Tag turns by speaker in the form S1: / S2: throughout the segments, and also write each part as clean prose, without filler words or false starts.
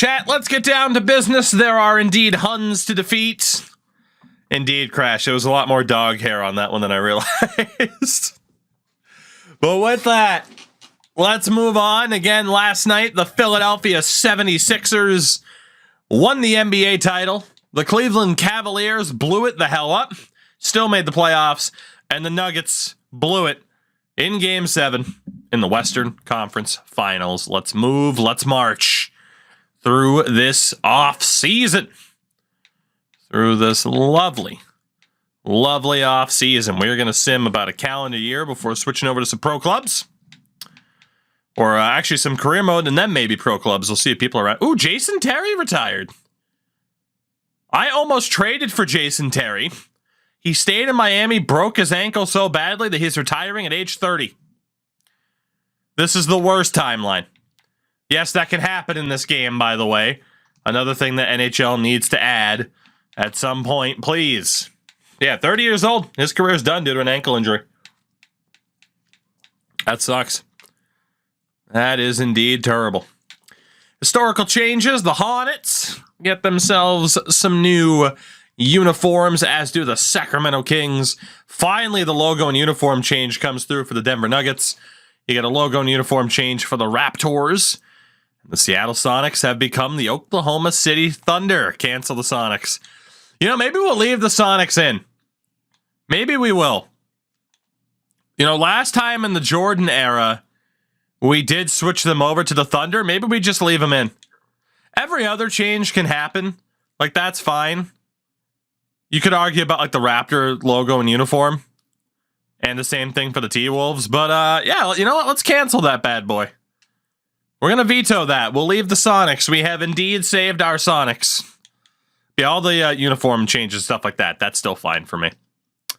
S1: Chat, let's get down to business. There are indeed Huns to defeat. Indeed, Crash. There was a lot more dog hair on that one than I realized. But with that, let's move on. Again, last night, the Philadelphia 76ers won the NBA title. The Cleveland Cavaliers blew it the hell up. Still made the playoffs. And the Nuggets blew it in Game 7 in the Western Conference Finals. Let's move. Let's march through this off season. Through this lovely off season. We're going to sim about a calendar year before switching over to some pro clubs. Or actually some career mode and then maybe pro clubs. We'll see if people are around. Ooh, Jason Terry retired. I almost traded for Jason Terry. He stayed in Miami, broke his ankle so badly that he's retiring at age 30. This is the worst timeline. Yes, that can happen in this game, by the way. Another thing that NHL needs to add at some point, please. Yeah, 30 years old. His career's done due to an ankle injury. That sucks. That is indeed terrible. Historical changes. The Hornets get themselves some new uniforms, as do the Sacramento Kings. Finally, the logo and uniform change comes through for the Denver Nuggets. You get a logo and uniform change for the Raptors. The Seattle Sonics have become the Oklahoma City Thunder. Cancel the Sonics. You know, maybe we'll leave the Sonics in. Maybe we will. You know, last time in the Jordan era, we did switch them over to the Thunder. Maybe we just leave them in. Every other change can happen. Like, that's fine. You could argue about, like, the Raptor logo and uniform. And the same thing for the T-Wolves. But, yeah, you know what? Let's cancel that bad boy. We're going to veto that. We'll leave the Sonics. We have indeed saved our Sonics. Yeah, all the uniform changes, stuff like that. That's still fine for me. So,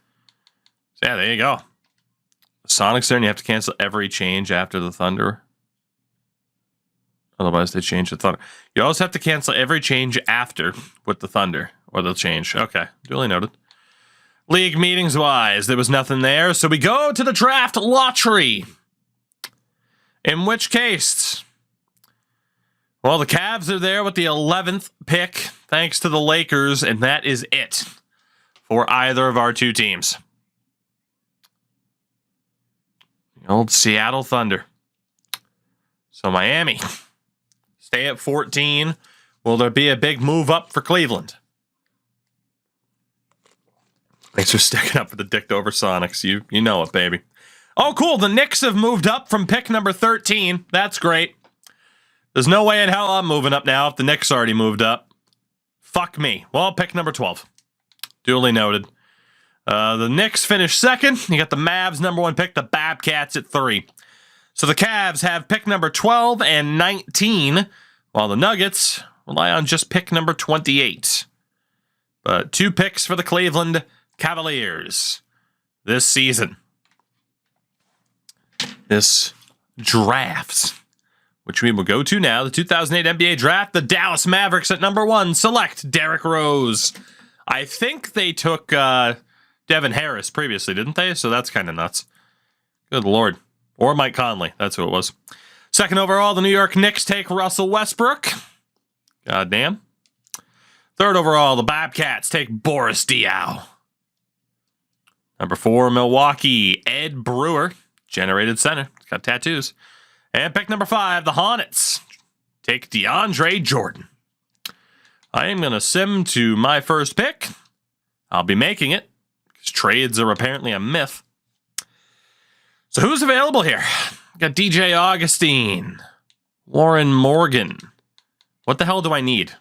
S1: yeah, there you go. Sonics there, and you have to cancel every change after the Thunder. Otherwise, they change the Thunder. You also have to cancel every change after with the Thunder, or they'll change. Okay, duly noted. League meetings-wise, there was nothing there, so we go to the draft lottery. In which case, well, the Cavs are there with the 11th pick, thanks to the Lakers, and that is it for either of our two teams. The old Seattle Thunder. So Miami, stay at 14. Will there be a big move up for Cleveland? Thanks for sticking up for the dicked over Sonics. You know it, baby. Oh, cool. The Knicks have moved up from pick number 13. That's great. There's no way in hell I'm moving up now if the Knicks already moved up. Fuck me. Well, pick number 12. Duly noted. The Knicks finished second. You got the Mavs number 1 pick, the Babcats at 3. So the Cavs have pick number 12 and 19, while the Nuggets rely on just pick number 28. But 2 picks for the Cleveland Cavaliers this season. This draft, which we will go to now, the 2008 NBA draft, the Dallas Mavericks at number 1 select Derrick Rose. I think they took Devin Harris previously, didn't they? So that's kind of nuts. Good Lord. Or Mike Conley. That's who it was. Second overall, the New York Knicks take Russell Westbrook. Goddamn. Third overall, the Bobcats take Boris Diaw. Number 4, Milwaukee, Ed Brewer. Generated center. He's got tattoos. And pick number 5, the Hornets take DeAndre Jordan. I am going to sim to my first pick. I'll be making it, because trades are apparently a myth. So who's available here? Got DJ Augustine, Warren Morgan. What the hell do I need?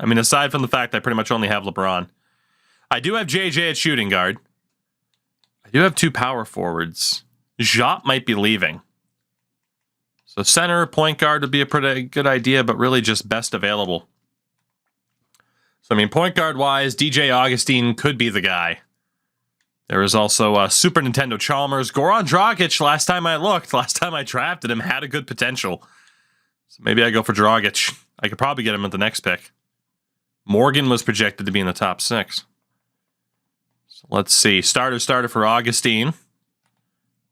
S1: I mean, aside from the fact I pretty much only have LeBron. I do have JJ at shooting guard. I do have 2 power forwards. Jot might be leaving. So center, point guard would be a pretty good idea, but really just best available. So, I mean, point guard-wise, DJ Augustine could be the guy. There is also Super Nintendo Chalmers. Goran Dragic, last time I looked, last time I drafted him, had a good potential. So maybe I go for Dragic. I could probably get him at the next pick. Morgan was projected to be in the top 6. So let's see. Starter for Augustine.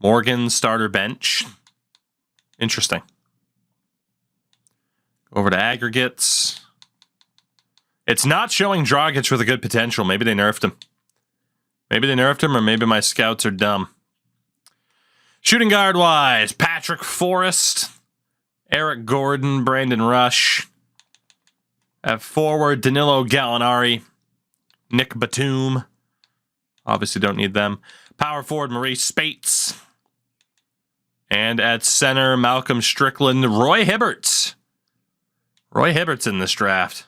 S1: Morgan, starter bench. Interesting. Over to aggregates. It's not showing Dragic with a good potential. Maybe they nerfed him. Maybe they nerfed him, or maybe my scouts are dumb. Shooting guard-wise, Patrick Forrest, Eric Gordon, Brandon Rush. At forward, Danilo Gallinari, Nick Batum. Obviously don't need them. Power forward, Maurice Spates. And at center, Malcolm Strickland, Roy Hibbert. Roy Hibbert's in this draft.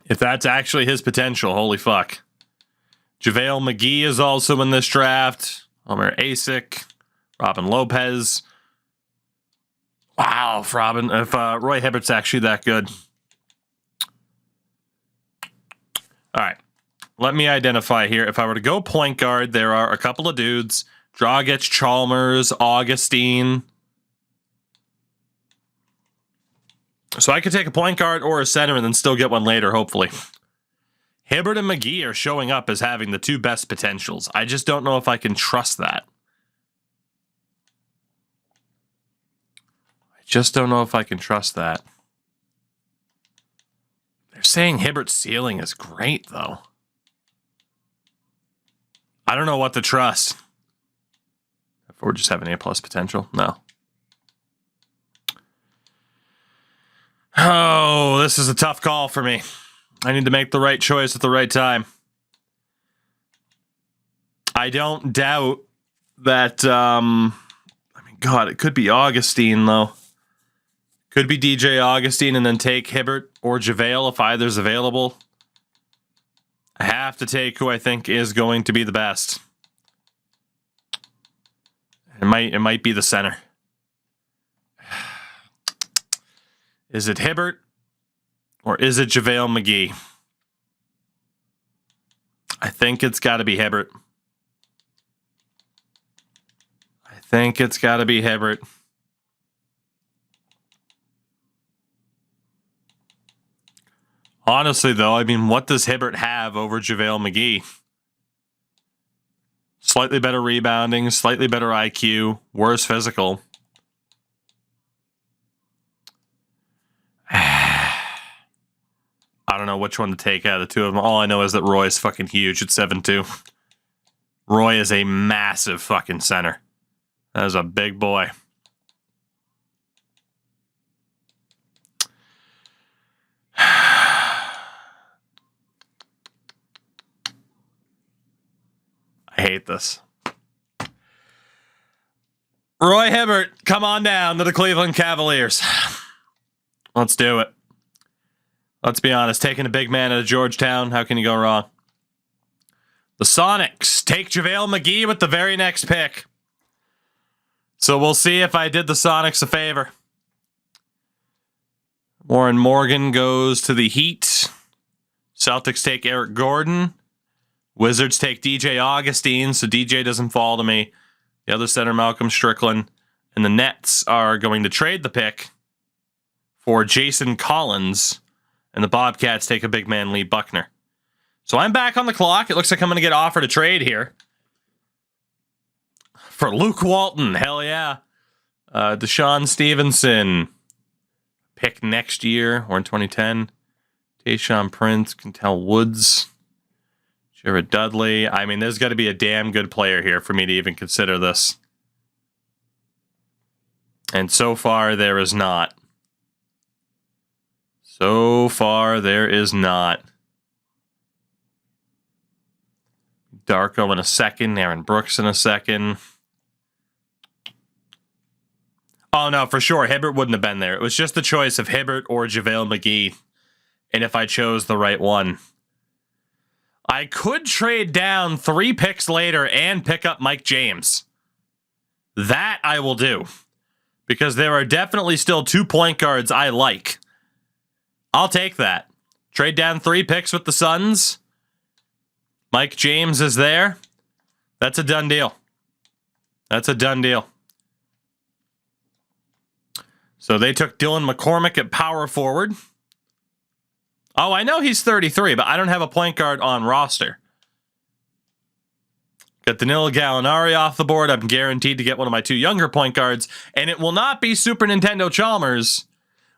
S1: If that's actually his potential, holy fuck. JaVale McGee is also in this draft. Omer Asik, Robin Lopez. Wow, if Roy Hibbert's actually that good. All right, let me identify here. If I were to go point guard, there are a couple of dudes. Dragic, Chalmers, Augustine. So I could take a point guard or a center and then still get one later, hopefully. Hibbert and McGee are showing up as having the two best potentials. I just don't know if I can trust that. They're saying Hibbert's ceiling is great, though. I don't know what to trust. If we're just having A+ potential? No. Oh, this is a tough call for me. I need to make the right choice at the right time. I don't doubt that, God, it could be Augustine, though. Could be DJ Augustine and then take Hibbert or JaVale if either's available. I have to take who I think is going to be the best. It might be the center. Is it Hibbert or is it JaVale McGee? I think it's got to be Hibbert. Honestly, though, I mean, what does Hibbert have over JaVale McGee? Slightly better rebounding, slightly better IQ, worse physical. I don't know which one to take out of the two of them. All I know is that Roy is fucking huge at 7'2". Roy is a massive fucking center. That is a big boy. I hate this. Roy Hibbert, come on down to the Cleveland Cavaliers. Let's do it. Let's be honest, taking a big man out of Georgetown, how can you go wrong? The Sonics take JaVale McGee with the very next pick. So we'll see if I did the Sonics a favor. Warren Morgan goes to the Heat. Celtics take Eric Gordon. Wizards take DJ Augustine, so DJ doesn't fall to me. The other center, Malcolm Strickland. And the Nets are going to trade the pick for Jason Collins. And the Bobcats take a big man, Lee Buckner. So I'm back on the clock. It looks like I'm going to get offered a trade here. For Luke Walton. Hell yeah. Deshaun Stevenson. Pick next year or in 2010. Tayshaun Prince, Kentel Woods. Jared Dudley. I mean, there's got to be a damn good player here for me to even consider this. And so far, there is not. Darko in a second. Aaron Brooks in a second. Oh, no, for sure. Hibbert wouldn't have been there. It was just the choice of Hibbert or JaVale McGee. And if I chose the right one. I could trade down 3 picks later and pick up Mike James. That I will do. Because there are definitely still 2 point guards I like. I'll take that. Trade down 3 picks with the Suns. Mike James is there. That's a done deal. So they took Dylan McCormick at power forward. Oh, I know he's 33, but I don't have a point guard on roster. Got Danilo Gallinari off the board. I'm guaranteed to get one of my 2 younger point guards. And it will not be Super Nintendo Chalmers,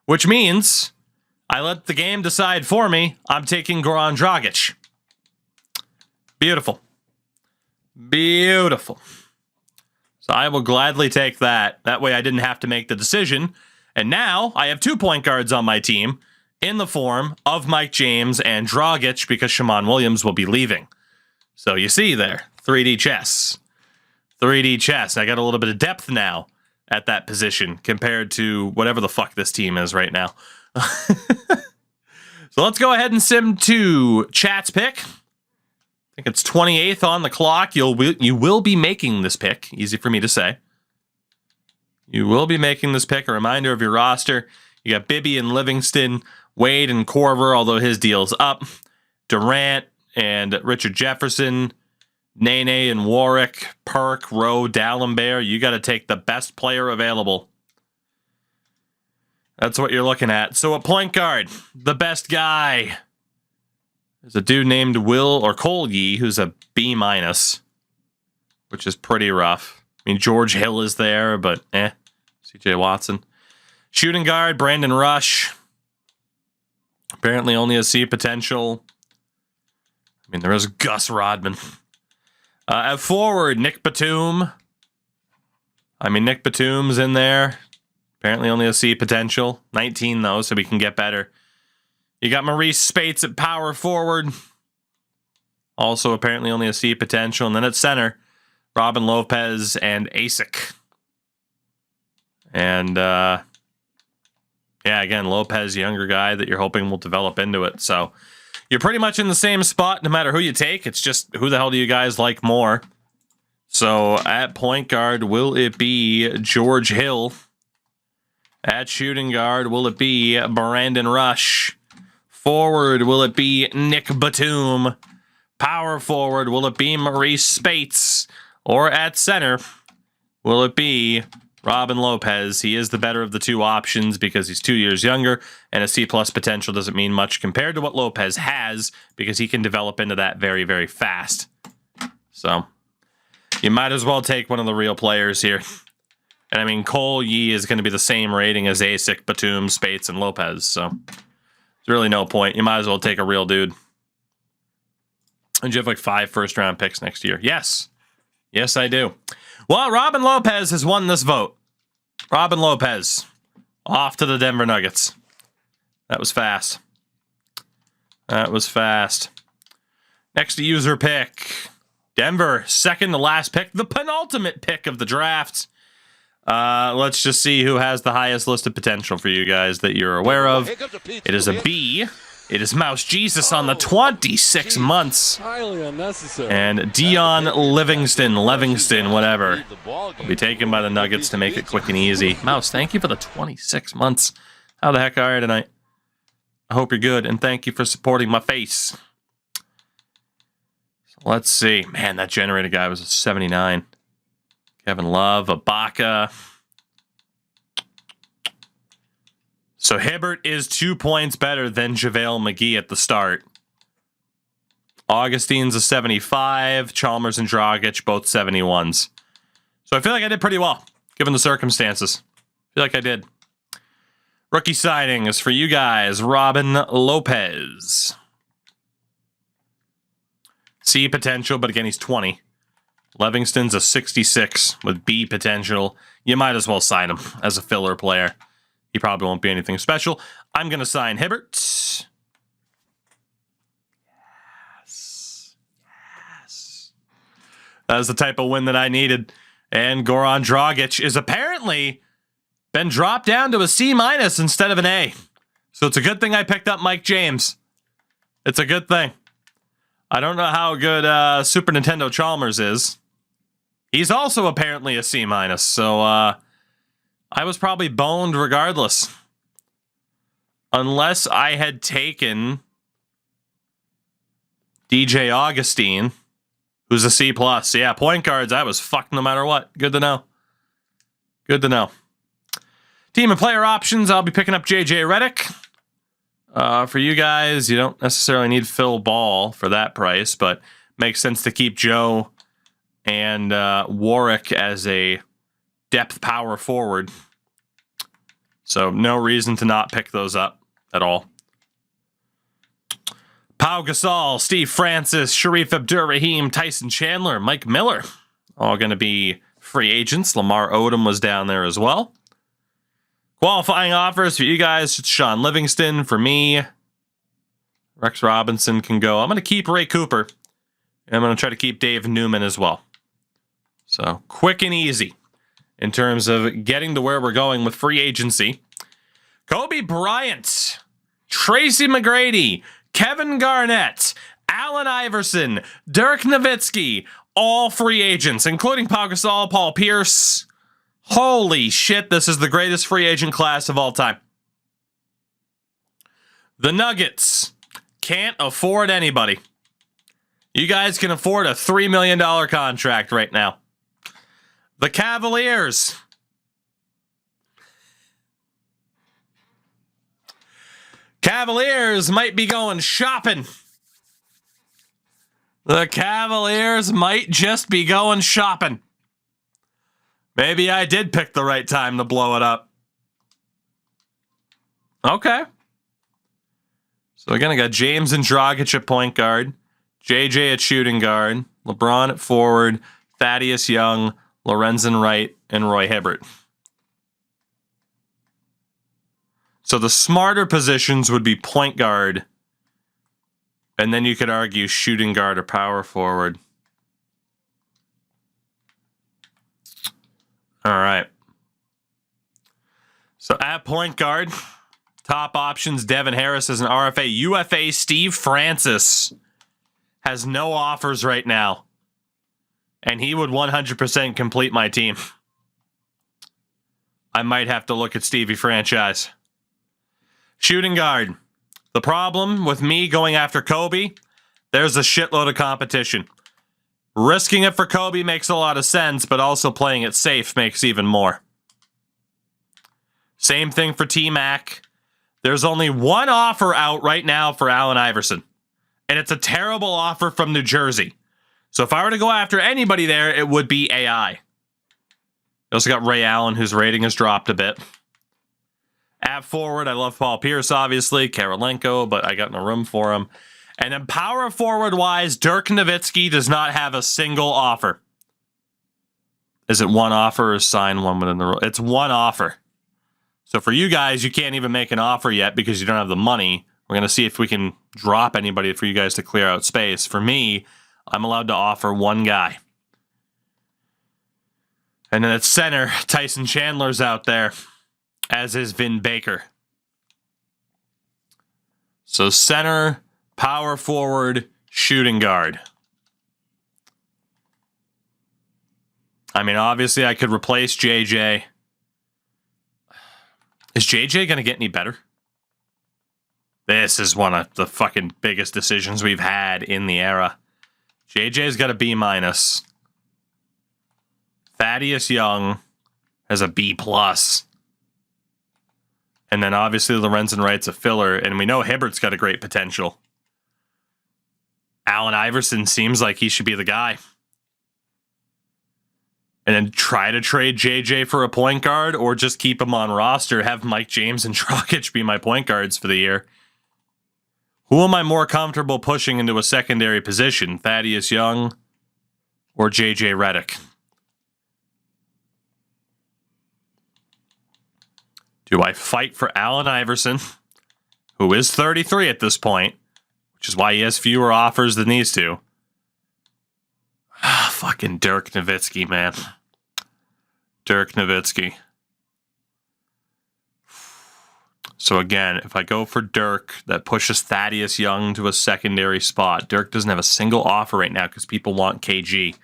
S1: which means I let the game decide for me. I'm taking Goran Dragic. Beautiful. Beautiful. So I will gladly take that. That way I didn't have to make the decision. And now I have 2 point guards on my team in the form of Mike James and Dragic because Shammond Williams will be leaving. So you see there, 3D chess. 3D chess. I got a little bit of depth now at that position compared to whatever the fuck this team is right now. So let's go ahead and sim to chat's pick. I think it's 28th on the clock. You will be making this pick. Easy for me to say. You will be making this pick. A reminder of your roster. You got Bibby and Livingston, Wade and Korver, although his deal's up. Durant and Richard Jefferson, Nene and Warwick, Perk, Rowe, Dallenberg. You got to take the best player available. That's what you're looking at. So a point guard, the best guy. There's a dude named Will or Cole Yee who's a B-, which is pretty rough. I mean, George Hill is there, but CJ Watson. Shooting guard, Brandon Rush. Apparently only a C potential. I mean, there is Gus Rodman. At forward, Nick Batum. I mean, Nick Batum's in there. Apparently only a C potential. 19, though, so we can get better. You got Maurice Spates at power forward. Also apparently only a C potential. And then at center, Robin Lopez and Asic. And, yeah, again, Lopez, younger guy that you're hoping will develop into it. So you're pretty much in the same spot no matter who you take. It's just who the hell do you guys like more? So at point guard, will it be George Hill? At shooting guard, will it be Brandon Rush? Forward, will it be Nick Batum? Power forward, will it be Maurice Spates? Or at center, will it be Robin Lopez? He is the better of the 2 options because he's 2 years younger, and a C+ potential doesn't mean much compared to what Lopez has because he can develop into that very, very fast. So you might as well take one of the real players here. And I mean, Cole Yee is going to be the same rating as Asic, Batum, Spates, and Lopez. So there's really no point. You might as well take a real dude. And you have like 5 first-round picks next year. Yes. Yes, I do. Well, Robin Lopez has won this vote. Robin Lopez. Off to the Denver Nuggets. That was fast. That was fast. Next user pick. Denver, second to last pick. The penultimate pick of the draft. Let's just see who has the highest listed potential for you guys that you're aware of. It is a B. It is Mouse Jesus on the 26 months.
S2: Highly unnecessary.
S1: And Dion Livingston, whatever, will be taken by the Nuggets to make it quick and easy. Mouse, thank you for the 26 months. How the heck are you tonight? I hope you're good, and thank you for supporting my face. So let's see. Man, that generator guy was a 79. Kevin Love, Ibaka. So Hibbert is 2 points better than JaVale McGee at the start. Augustine's a 75. Chalmers and Dragic, both 71s. So I feel like I did pretty well, given the circumstances. I feel like I did. Rookie signing is for you guys. Robin Lopez. C potential, but again, he's 20. Livingston's a 66 with B potential. You might as well sign him as a filler player. He probably won't be anything special. I'm going to sign Hibbert. Yes. Yes. That was the type of win that I needed. And Goran Dragic is apparently been dropped down to a C- instead of an A. So it's a good thing I picked up Mike James. It's a good thing. I don't know how good Super Nintendo Chalmers is. He's also apparently a C-, so I was probably boned regardless. Unless I had taken DJ Augustine, who's a C+. Yeah, point guards, I was fucked no matter what. Good to know. Good to know. Team and player options, I'll be picking up JJ Redick. For you guys, you don't necessarily need Phil Ball for that price, but makes sense to keep Joe and Warwick as a depth power forward. So no reason to not pick those up at all. Pau Gasol, Steve Francis, Sharif Abdur-Rahim, Tyson Chandler, Mike Miller, all going to be free agents. Lamar Odom was down there as well. Qualifying offers for you guys, it's Sean Livingston. For me, Rex Robinson can go. I'm going to keep Ray Cooper. And I'm going to try to keep Dave Newman as well. So quick and easy in terms of getting to where we're going with free agency. Kobe Bryant, Tracy McGrady, Kevin Garnett, Allen Iverson, Dirk Nowitzki, all free agents, including Pau Gasol, Paul Pierce. Holy shit, this is the greatest free agent class of all time. The Nuggets can't afford anybody. You guys can afford a $3 million contract right now. The Cavaliers. Cavaliers might be going shopping. The Cavaliers might just be going shopping. Maybe I did pick the right time to blow it up. Okay. So again, I got James and Dragic at point guard, JJ at shooting guard, LeBron at forward, Thaddeus Young, Lorenzen Wright, and Roy Hibbert. So the smarter positions would be point guard, and then you could argue shooting guard or power forward. All right. So at point guard, top options, Devin Harris as an RFA. UFA, Steve Francis has no offers right now. And he would 100% complete my team. I might have to look at Stevie franchise. Shooting guard. The problem with me going after Kobe, there's a shitload of competition. Risking it for Kobe makes a lot of sense, but also playing it safe makes even more. Same thing for T-Mac. There's only one offer out right now for Allen Iverson. And it's a terrible offer from New Jersey. So if I were to go after anybody there, it would be AI. You also got Ray Allen, whose rating has dropped a bit. At forward, I love Paul Pierce, obviously. Karolinko, but I got no room for him. And then power forward-wise, Dirk Nowitzki does not have a single offer. Is it one offer or sign one within the rule? It's one offer. So for you guys, you can't even make an offer yet because you don't have the money. We're going to see if we can drop anybody for you guys to clear out space. For me, I'm allowed to offer one guy. And then at center, Tyson Chandler's out there, as is Vin Baker. So center, power forward, shooting guard. I mean, obviously I could replace JJ. Is JJ going to get any better? This is one of the fucking biggest decisions we've had in the era. JJ's got a B-. Thaddeus Young has a B+. And then obviously Lorenzen Wright's a filler, and we know Hibbert's got a great potential. Allen Iverson seems like he should be the guy. And then try to trade JJ for a point guard, or just keep him on roster, have Mike James and Dragic be my point guards for the year. Who am I more comfortable pushing into a secondary position? Thaddeus Young or JJ Redick? Do I fight for Allen Iverson, who is 33 at this point, which is why he has fewer offers than these two? Fucking Dirk Nowitzki, man. Dirk Nowitzki. So again, if I go for Dirk, that pushes Thaddeus Young to a secondary spot. Dirk doesn't have a single offer right now because people want KG.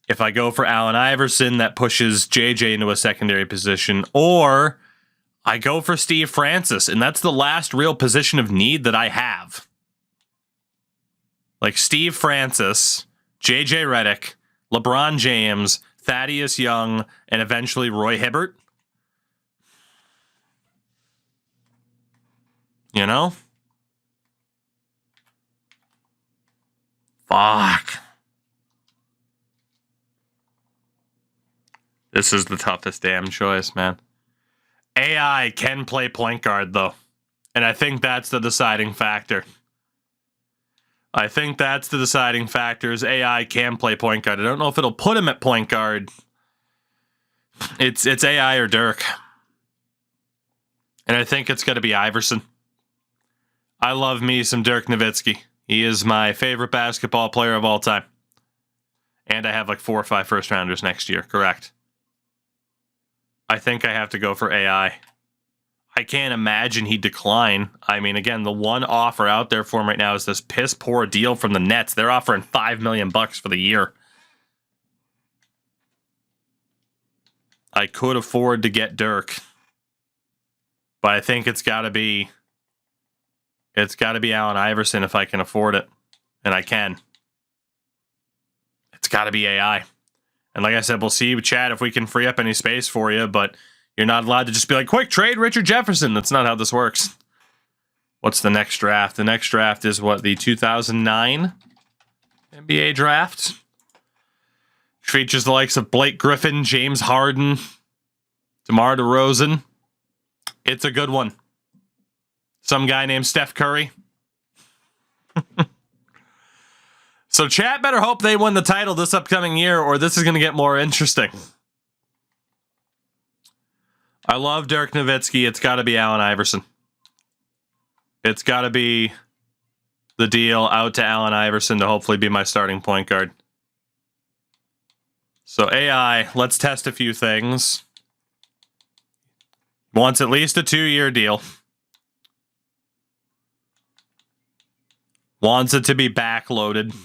S1: If I go for Allen Iverson, that pushes JJ into a secondary position. Or I go for Steve Francis, and that's the last real position of need that I have. Like Steve Francis, JJ Redick, LeBron James, Thaddeus Young, and eventually Roy Hibbert. You know? Fuck. This is the toughest damn choice, man. AI can play point guard, though. And I think that's the deciding factor. I think that's the deciding factor is AI can play point guard. I don't know if it'll put him at point guard. It's AI or Dirk. And I think it's going to be Iverson. I love me some Dirk Nowitzki. He is my favorite basketball player of all time. And I have like 4 or 5 first rounders next year. Correct. I think I have to go for AI. I can't imagine he'd decline. I mean, again, the one offer out there for him right now is this piss poor deal from the Nets. They're offering $5 million for the year. I could afford to get Dirk, but I think it's got to be Allen Iverson if I can afford it, and I can. It's got to be AI. And like I said, we'll see, Chad, if we can free up any space for you, but you're not allowed to just be like, quick, trade Richard Jefferson. That's not how this works. What's the next draft? The next draft is what, the 2009 NBA draft? Features the likes of Blake Griffin, James Harden, DeMar DeRozan. It's a good one. Some guy named Steph Curry. So chat better hope they win the title this upcoming year, or this is going to get more interesting. I love Dirk Nowitzki. It's got to be Allen Iverson. It's got to be the deal out to Allen Iverson to hopefully be my starting point guard. So AI, let's test a few things. Wants at least a 2-year deal. Wants it to be backloaded.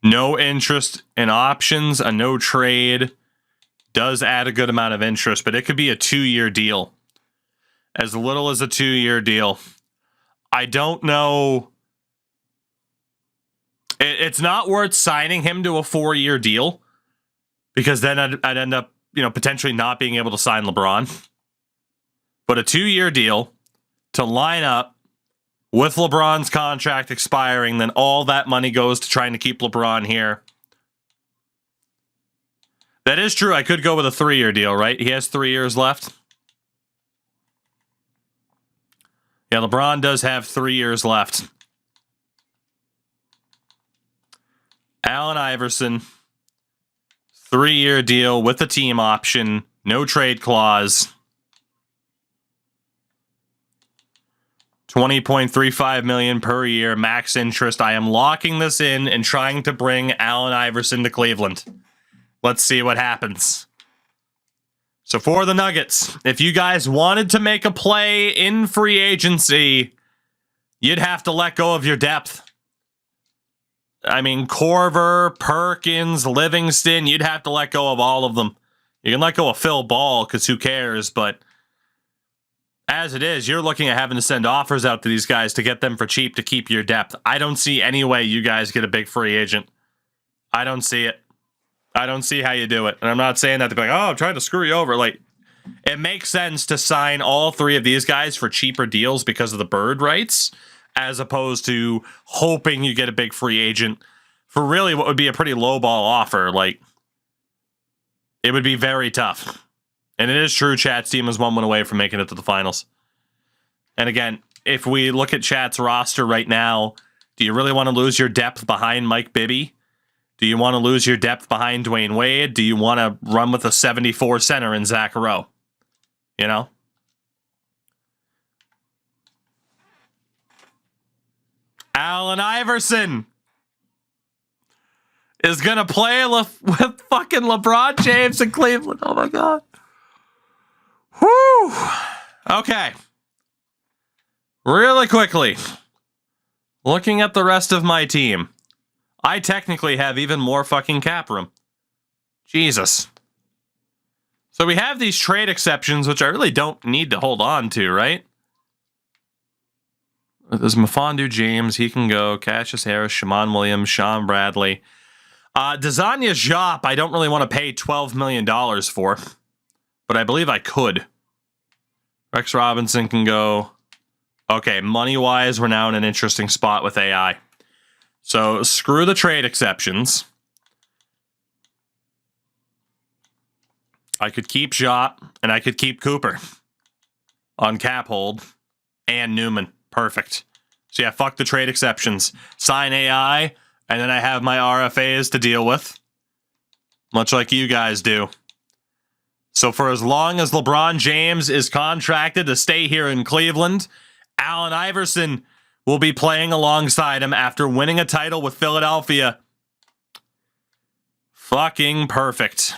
S1: No interest in options, a no trade. Does add a good amount of interest, but it could be a 2-year deal. As little as a 2-year deal. I don't know. It's not worth signing him to a 4-year deal, because then I'd end up, potentially not being able to sign LeBron. But a 2-year deal to line up with LeBron's contract expiring, then all that money goes to trying to keep LeBron here. That is true. I could go with a 3-year deal, right? He has 3 years left. Yeah, LeBron does have 3 years left. Allen Iverson, 3-year deal with a team option, no trade clause. $20.35 million per year, max interest. I am locking this in and trying to bring Allen Iverson to Cleveland. Let's see what happens. So for the Nuggets, if you guys wanted to make a play in free agency, you'd have to let go of your depth. I mean, Korver, Perkins, Livingston, you'd have to let go of all of them. You can let go of Phil Ball, because who cares, but as it is, you're looking at having to send offers out to these guys to get them for cheap to keep your depth. I don't see any way you guys get a big free agent. I don't see it. I don't see how you do it. And I'm not saying that to be like, oh, I'm trying to screw you over. Like, it makes sense to sign all 3 of these guys for cheaper deals because of the bird rights, as opposed to hoping you get a big free agent for really what would be a pretty low ball offer. Like, it would be very tough. And it is true, Chat's team is 1 win away from making it to the finals. And again, if we look at Chat's roster right now, do you really want to lose your depth behind Mike Bibby? Do you want to lose your depth behind Dwayne Wade? Do you want to run with a 74 center in Zach Rowe? Allen Iverson is going to play with fucking LeBron James in Cleveland. Oh, my God. Whew. Okay. Really quickly, looking at the rest of my team, I technically have even more fucking cap room. Jesus. So we have these trade exceptions, which I really don't need to hold on to, right? There's Mafiondu James. He can go. Cassius Harris, Shammond Williams, Sean Bradley. Desanya Diop, I don't really want to pay $12 million for, but I believe I could. Rex Robinson can go. Okay, money-wise, we're now in an interesting spot with AI. So screw the trade exceptions. I could keep Jot, and I could keep Cooper on cap hold, and Newman. Perfect. So yeah, fuck the trade exceptions. Sign AI, and then I have my RFAs to deal with. Much like you guys do. So for as long as LeBron James is contracted to stay here in Cleveland, Allen Iverson will be playing alongside him after winning a title with Philadelphia. Fucking perfect.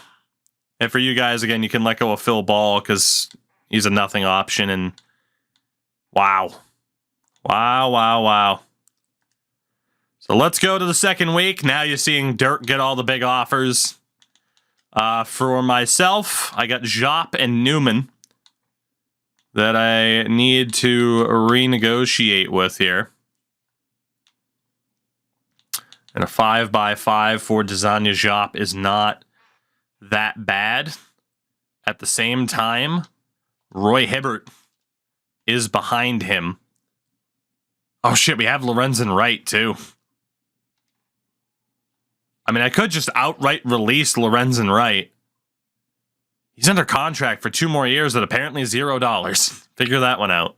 S1: And for you guys, again, you can let go of Phil Ball because he's a nothing option. And wow. Wow. So let's go to the second week. Now you're seeing Dirk get all the big offers. For myself, I got Jop and Newman that I need to renegotiate with here. And a 5x5 for Desanya Jop is not that bad. At the same time, Roy Hibbert is behind him. Oh shit, we have Lorenzen Wright too. I mean, I could just outright release Lorenzen Wright. He's under contract for 2 more years at apparently $0. Figure that one out.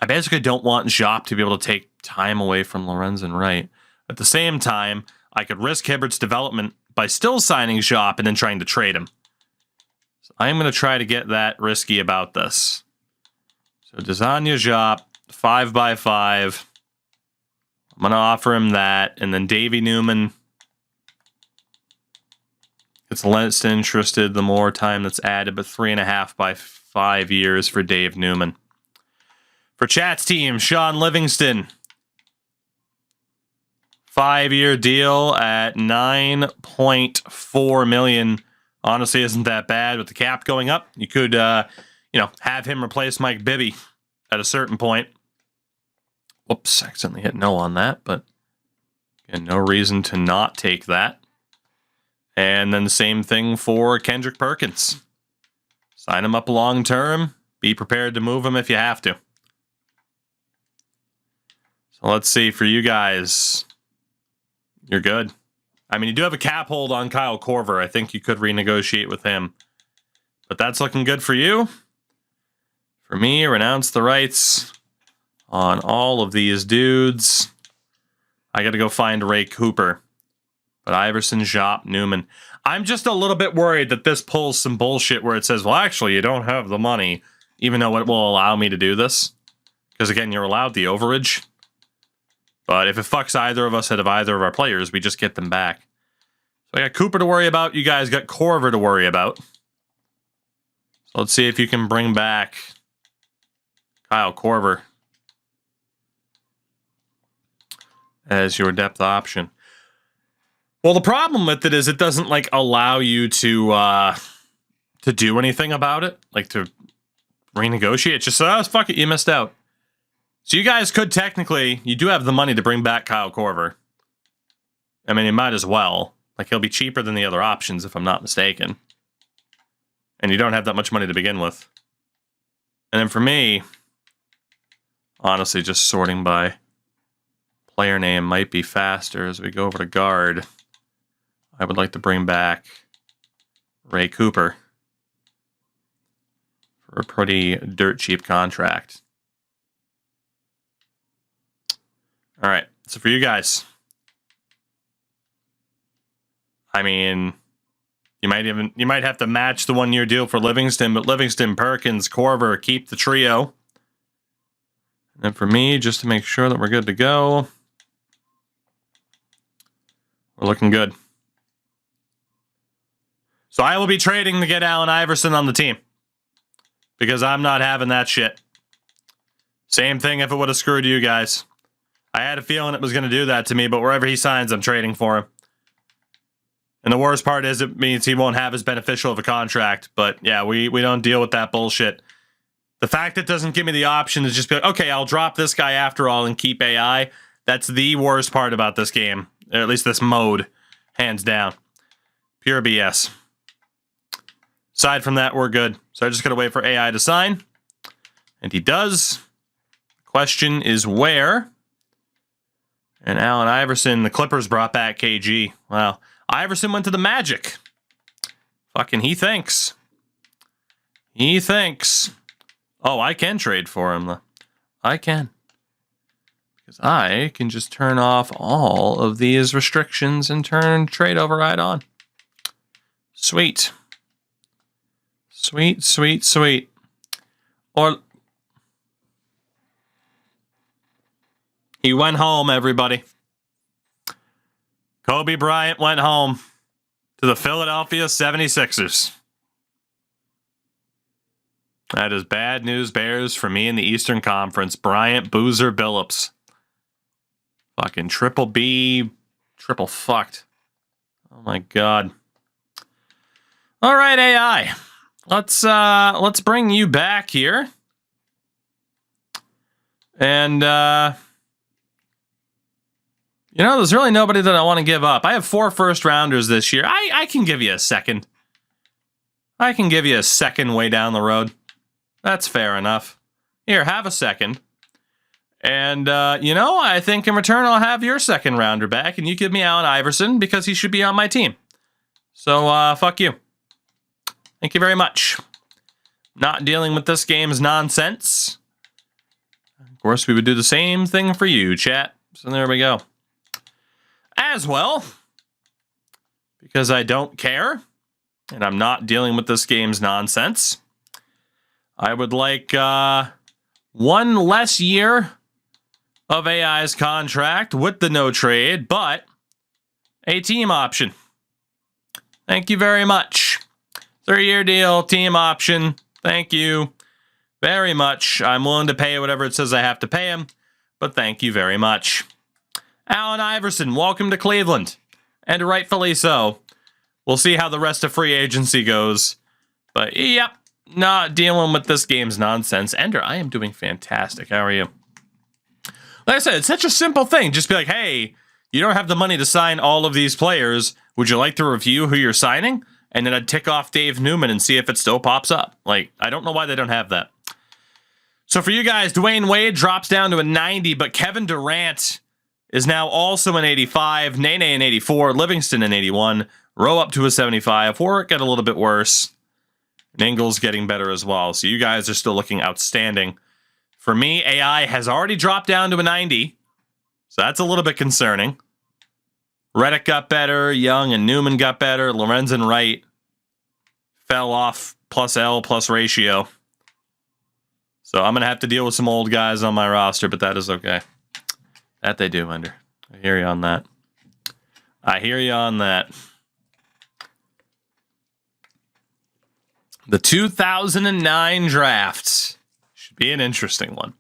S1: I basically don't want Jop to be able to take time away from Lorenzen Wright. At the same time, I could risk Hibbert's development by still signing Jop and then trying to trade him. So I'm going to try to get that risky about this. So Desanya Jop, 5x5. I'm going to offer him that. And then Davey Newman gets less interested the more time that's added, but 3.5 by 5 years for Dave Newman. For Chat's team, Sean Livingston. 5-year deal at $9.4 million. Honestly, isn't that bad with the cap going up. You could, have him replace Mike Bibby at a certain point. Whoops, accidentally hit no on that, but again, no reason to not take that. And then the same thing for Kendrick Perkins. Sign him up long term. Be prepared to move him if you have to. So let's see, for you guys, you're good. I mean, you do have a cap hold on Kyle Korver. I think you could renegotiate with him. But that's looking good for you. For me, renounce the rights on all of these dudes. I got to go find Ray Cooper. But Iverson, Jop, Newman. I'm just a little bit worried that this pulls some bullshit where it says, well, actually, you don't have the money, even though it will allow me to do this. Because, again, you're allowed the overage. But if it fucks either of us out of either of our players, we just get them back. So I got Cooper to worry about. You guys got Korver to worry about. So let's see if you can bring back Kyle Korver as your depth option. Well, the problem with it is it doesn't allow you to do anything about it, to renegotiate. It's just fuck it, you missed out. So you guys could technically, you do have the money to bring back Kyle Korver. I mean, you might as well. He'll be cheaper than the other options if I'm not mistaken. And you don't have that much money to begin with. And then for me, honestly, just sorting by player name might be faster as we go over to guard. I would like to bring back Ray Cooper for a pretty dirt cheap contract. All right, so for you guys, I mean, you might have to match the 1-year deal for Livingston, but Livingston, Perkins, Korver, keep the trio. And then for me, just to make sure that we're good to go, we're looking good. So I will be trading to get Allen Iverson on the team because I'm not having that shit. Same thing if it would have screwed you guys. I had a feeling it was going to do that to me, but wherever he signs, I'm trading for him. And the worst part is it means he won't have as beneficial of a contract. But yeah, we don't deal with that bullshit. The fact it doesn't give me the option to just be like, okay, I'll drop this guy after all and keep AI. That's the worst part about this game. Or at least this mode. Hands down. Pure BS. Aside from that, we're good. So I just got to wait for AI to sign. And he does. Question is where? And Allen Iverson, the Clippers brought back KG. Wow. Iverson went to the Magic. Fucking he thinks. He thinks. Oh, I can trade for him. I can. Because I can just turn off all of these restrictions and turn trade override on. Sweet. Sweet, sweet, sweet. Or he went home, everybody. Kobe Bryant went home to the Philadelphia 76ers. That is bad news bears for me in the Eastern Conference. Bryant, Boozer, Billups. Fucking triple B, triple fucked. Oh my god. All right, AI. Let's bring you back here. And you know, there's really nobody that I want to give up. I have 4 first rounders this year. I can give you a second. I can give you a second way down the road. That's fair enough. Here, have a second. And, you know, I think in return I'll have your second rounder back, and you give me Allen Iverson because he should be on my team. So, fuck you. Thank you very much. Not dealing with this game's nonsense. Of course, we would do the same thing for you, chat. So there we go. As well, because I don't care, and I'm not dealing with this game's nonsense, I would like 1 less year of AI's contract with the no trade, but a team option. Thank you very much. 3-year deal, team option. Thank you very much. I'm willing to pay whatever it says I have to pay him, but thank you very much. Allen Iverson, welcome to Cleveland, and rightfully so. We'll see how the rest of free agency goes, but yep. Not dealing with this game's nonsense. Ender, I am doing fantastic. How are you? Like I said, it's such a simple thing. Just be like, hey, you don't have the money to sign all of these players. Would you like to review who you're signing? And then I'd tick off Dave Newman and see if it still pops up. Like, I don't know why they don't have that. So for you guys, Dwayne Wade drops down to a 90, but Kevin Durant is now also an 85. Nene an 84. Livingston an 81. Rowe up to a 75. Warwick got a little bit worse. And Ingles getting better as well. So you guys are still looking outstanding. For me, AI has already dropped down to a 90. So that's a little bit concerning. Redick got better. Young and Newman got better. Lorenzen Wright fell off plus L plus ratio. So I'm going to have to deal with some old guys on my roster, but that is okay. That they do, Ender. I hear you on that. I hear you on that. The 2009 draft should be an interesting one.